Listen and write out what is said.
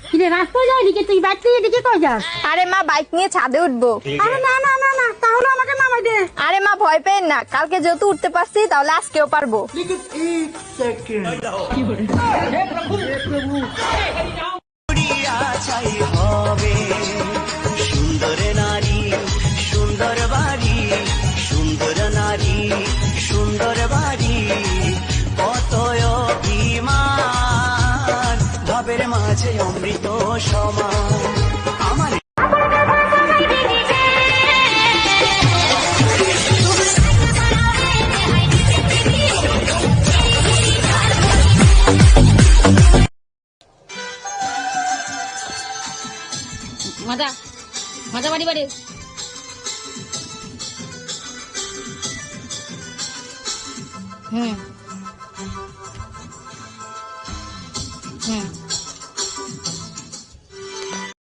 কিরে রাস্তায় যাই দিকে তুই বাইক নিয়ে দিকে কই যাস? আরে মা বাইক নিয়ে ছাদে উঠবো। আরে না না না না, তাহলে আমাকে নামাই দে। আরে মা ভয় পেন না, কালকে যেহেতু উঠতে পারছি তাহলে আজকেও পারবো। সুন্দর নারী সুন্দর বাড়ি, সুন্দর নারী সুন্দর বাড়ি, কত অভিমান ভাবের মাঝে অমৃত সমান। আমার মাজা মাজা বাড়ি বাড়ি হুম হুম